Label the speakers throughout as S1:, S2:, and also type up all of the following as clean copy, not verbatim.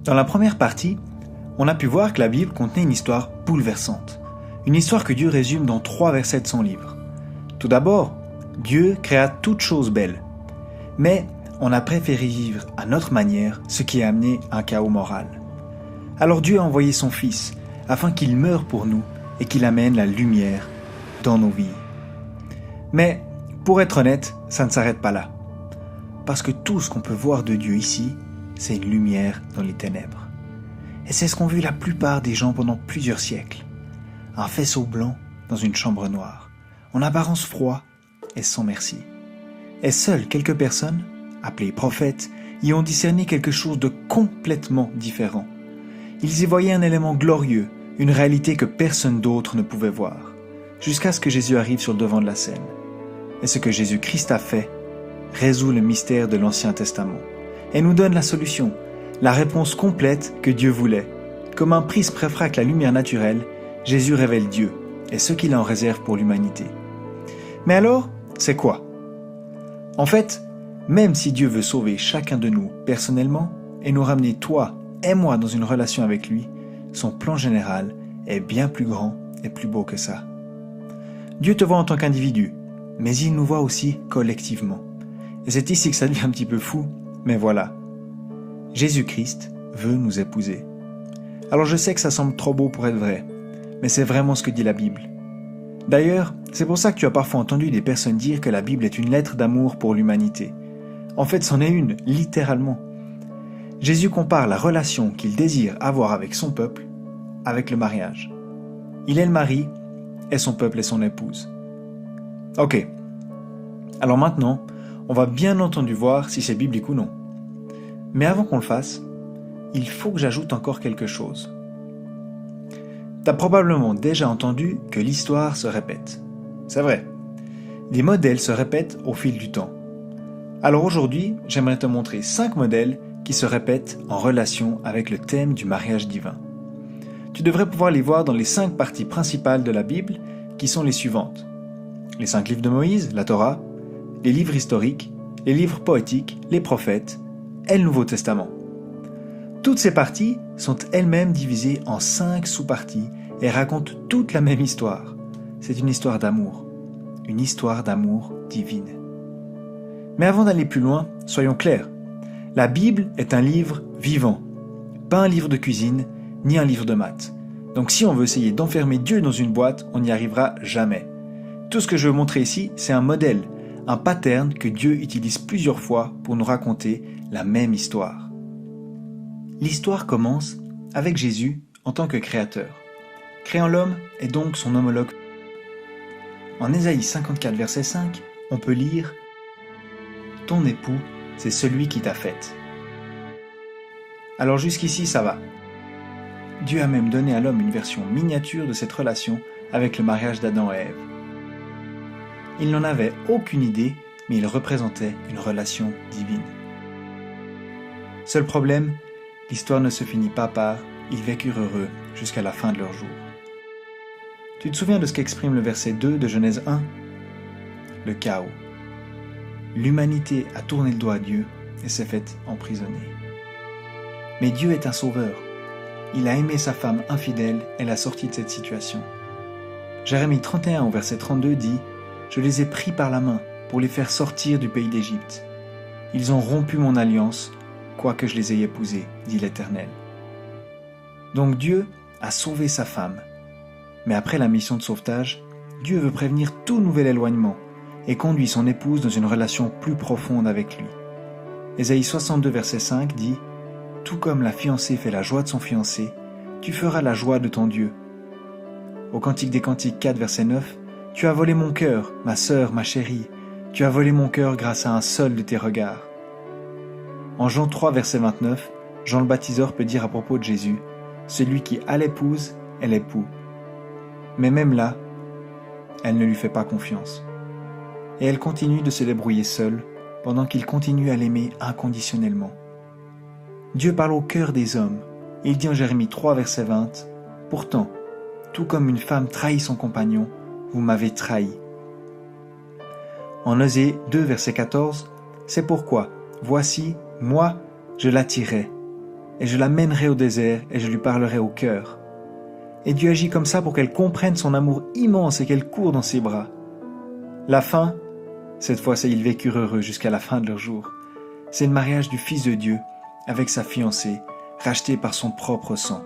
S1: Dans la première partie, on a pu voir que la Bible contenait une histoire bouleversante. Une histoire que Dieu résume dans 3 versets de son livre. Tout d'abord, Dieu créa toutes choses belles. Mais on a préféré vivre à notre manière, ce qui a amené un chaos moral. Alors Dieu a envoyé son Fils, afin qu'il meure pour nous et qu'il amène la lumière dans nos vies. Mais, pour être honnête, ça ne s'arrête pas là. Parce que tout ce qu'on peut voir de Dieu ici, c'est une lumière dans les ténèbres. Et c'est ce qu'ont vu la plupart des gens pendant plusieurs siècles. Un faisceau blanc dans une chambre noire, en apparence froid et sans merci. Et seules quelques personnes, appelées prophètes, y ont discerné quelque chose de complètement différent. Ils y voyaient un élément glorieux, une réalité que personne d'autre ne pouvait voir, jusqu'à ce que Jésus arrive sur le devant de la scène. Et ce que Jésus-Christ a fait résout le mystère de l'Ancien Testament et nous donne la solution, la réponse complète que Dieu voulait. Comme un prisme réfracte la lumière naturelle, Jésus révèle Dieu et ce qu'il en réserve pour l'humanité. Mais alors, c'est quoi? En fait, même si Dieu veut sauver chacun de nous personnellement et nous ramener toi et moi dans une relation avec lui, son plan général est bien plus grand et plus beau que ça. Dieu te voit en tant qu'individu, mais il nous voit aussi collectivement. Et c'est ici que ça devient un petit peu fou, mais voilà. Jésus-Christ veut nous épouser. Alors je sais que ça semble trop beau pour être vrai, mais c'est vraiment ce que dit la Bible. D'ailleurs, c'est pour ça que tu as parfois entendu des personnes dire que la Bible est une lettre d'amour pour l'humanité. En fait, c'en est une, littéralement. Jésus compare la relation qu'il désire avoir avec son peuple avec le mariage. Il est le mari et son peuple est son épouse. Ok. Alors maintenant, on va bien entendu voir si c'est biblique ou non. Mais avant qu'on le fasse, il faut que j'ajoute encore quelque chose. T'as probablement déjà entendu que l'histoire se répète. C'est vrai. Les modèles se répètent au fil du temps. Alors aujourd'hui, j'aimerais te montrer 5 modèles qui se répètent en relation avec le thème du mariage divin. Tu devrais pouvoir les voir dans les 5 parties principales de la Bible qui sont les suivantes. Les 5 livres de Moïse, la Torah, les livres historiques, les livres poétiques, les prophètes et le Nouveau Testament. Toutes ces parties sont elles-mêmes divisées en 5 sous-parties et racontent toute la même histoire. C'est une histoire d'amour divine. Mais avant d'aller plus loin, soyons clairs. La Bible est un livre vivant, pas un livre de cuisine, ni un livre de maths. Donc si on veut essayer d'enfermer Dieu dans une boîte, on n'y arrivera jamais. Tout ce que je veux montrer ici, c'est un modèle, un pattern que Dieu utilise plusieurs fois pour nous raconter la même histoire. L'histoire commence avec Jésus en tant que créateur. Créant l'homme est donc son homologue. En Ésaïe 54, verset 5, on peut lire « Ton époux, c'est celui qui t'a faite ». Alors jusqu'ici, ça va. Dieu a même donné à l'homme une version miniature de cette relation avec le mariage d'Adam et Ève. Il n'en avait aucune idée, mais il représentait une relation divine. Seul problème, l'histoire ne se finit pas par « ils vécurent heureux jusqu'à la fin de leur jour ». Tu te souviens de ce qu'exprime le verset 2 de Genèse 1 ? Le chaos. L'humanité a tourné le dos à Dieu et s'est faite emprisonner. Mais Dieu est un sauveur. Il a aimé sa femme infidèle et l'a sortie de cette situation. Jérémie 31 au verset 32 dit « Je les ai pris par la main pour les faire sortir du pays d'Égypte. Ils ont rompu mon alliance, quoique je les ai épousés, dit l'Éternel. » Donc Dieu a sauvé sa femme. Mais après la mission de sauvetage, Dieu veut prévenir tout nouvel éloignement et conduit son épouse dans une relation plus profonde avec lui. Ésaïe 62 verset 5 dit « Tout comme la fiancée fait la joie de son fiancé, tu feras la joie de ton Dieu. » Au Cantique des Cantiques 4 verset 9, « Tu as volé mon cœur, ma sœur, ma chérie, tu as volé mon cœur grâce à un seul de tes regards. » En Jean 3 verset 29, Jean le baptiseur peut dire à propos de Jésus « Celui qui a l'épouse est l'époux. » Mais même là, elle ne lui fait pas confiance. Et elle continue de se débrouiller seule pendant qu'il continue à l'aimer inconditionnellement. Dieu parle au cœur des hommes. Il dit en Jérémie 3, verset 20, « Pourtant, tout comme une femme trahit son compagnon, vous m'avez trahi. » En Osée 2, verset 14, « C'est pourquoi, voici, moi, je l'attirerai. et je la mènerai au désert, et je lui parlerai au cœur. » Et Dieu agit comme ça pour qu'elle comprenne son amour immense et qu'elle court dans ses bras. La fin, cette fois-ci, ils vécurent heureux jusqu'à la fin de leur jour. C'est le mariage du Fils de Dieu avec sa fiancée, rachetée par son propre sang.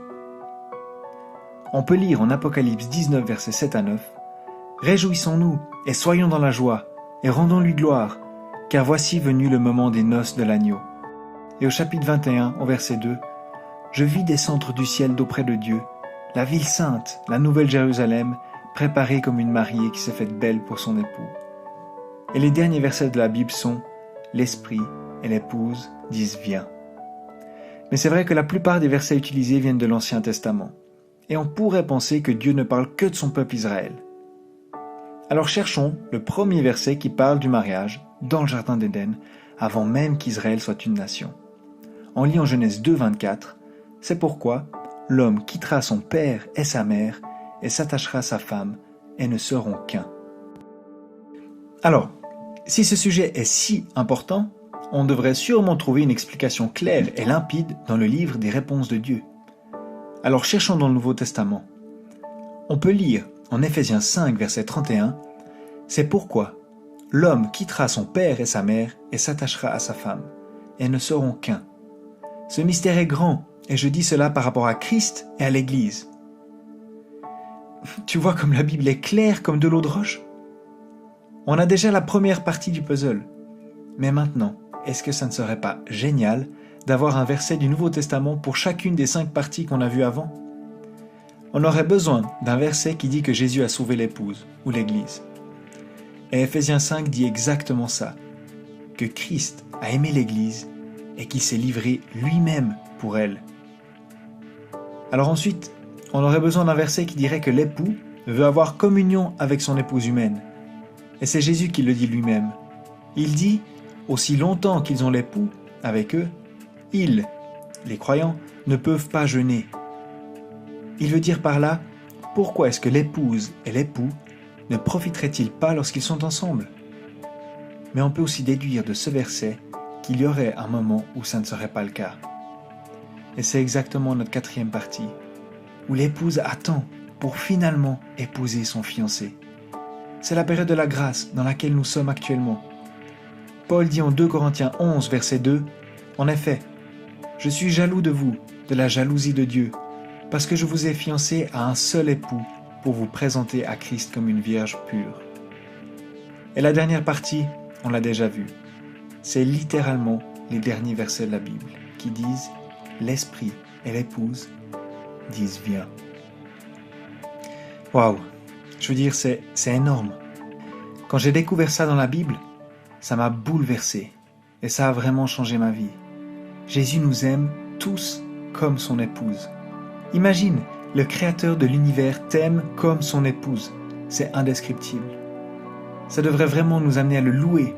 S1: On peut lire en Apocalypse 19, versets 7 à 9, « Réjouissons-nous et soyons dans la joie, et rendons-lui gloire, car voici venu le moment des noces de l'agneau. » Et au chapitre 21, au verset 2, « Je vis descendre du ciel d'auprès de Dieu, la ville sainte, la nouvelle Jérusalem, préparée comme une mariée qui s'est faite belle pour son époux. » Et les derniers versets de la Bible sont « L'Esprit et l'épouse disent viens ». Mais c'est vrai que la plupart des versets utilisés viennent de l'Ancien Testament. Et on pourrait penser que Dieu ne parle que de son peuple Israël. Alors cherchons le premier verset qui parle du mariage dans le Jardin d'Éden, avant même qu'Israël soit une nation. On lit en Genèse 2, 24, « C'est pourquoi l'homme quittera son père et sa mère et s'attachera à sa femme, et ne seront qu'un. » Alors, si ce sujet est si important, on devrait sûrement trouver une explication claire et limpide dans le livre des réponses de Dieu. Alors cherchons dans le Nouveau Testament. On peut lire en Éphésiens 5, verset 31, « C'est pourquoi l'homme quittera son père et sa mère et s'attachera à sa femme, et ne seront qu'un. » Ce mystère est grand, et je dis cela par rapport à Christ et à l'Église. Tu vois comme la Bible est claire comme de l'eau de roche? On a déjà la première partie du puzzle. Mais maintenant, est-ce que ça ne serait pas génial d'avoir un verset du Nouveau Testament pour chacune des 5 parties qu'on a vues avant? On aurait besoin d'un verset qui dit que Jésus a sauvé l'épouse ou l'Église. Et Éphésiens 5 dit exactement ça, que Christ a aimé l'Église et qu'il s'est livré lui-même pour elle. Alors ensuite, on aurait besoin d'un verset qui dirait que l'époux veut avoir communion avec son épouse humaine. Et c'est Jésus qui le dit lui-même. Il dit, aussi longtemps qu'ils ont l'époux avec eux, ils, les croyants, ne peuvent pas jeûner. Il veut dire par là, pourquoi est-ce que l'épouse et l'époux ne profiteraient-ils pas lorsqu'ils sont ensemble? Mais on peut aussi déduire de ce verset qu'il y aurait un moment où ça ne serait pas le cas. Et c'est exactement notre 4e partie, où l'épouse attend pour finalement épouser son fiancé. C'est la période de la grâce dans laquelle nous sommes actuellement. Paul dit en 2 Corinthiens 11, verset 2, « En effet, je suis jaloux de vous, de la jalousie de Dieu, parce que je vous ai fiancé à un seul époux pour vous présenter à Christ comme une vierge pure. » Et la dernière partie, on l'a déjà vue. C'est littéralement les derniers versets de la Bible qui disent « L'Esprit et l'épouse disent viens ». Waouh! Je veux dire, c'est énorme. Quand j'ai découvert ça dans la Bible, ça m'a bouleversé et ça a vraiment changé ma vie. Jésus nous aime tous comme son épouse. Imagine, le Créateur de l'univers t'aime comme son épouse. C'est indescriptible. Ça devrait vraiment nous amener à le louer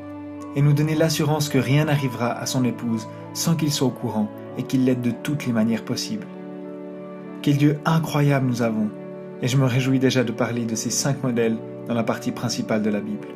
S1: et nous donner l'assurance que rien n'arrivera à son épouse sans qu'il soit au courant et qu'il l'aide de toutes les manières possibles. Quel Dieu incroyable nous avons! Et je me réjouis déjà de parler de ces 5 modèles dans la partie principale de la Bible.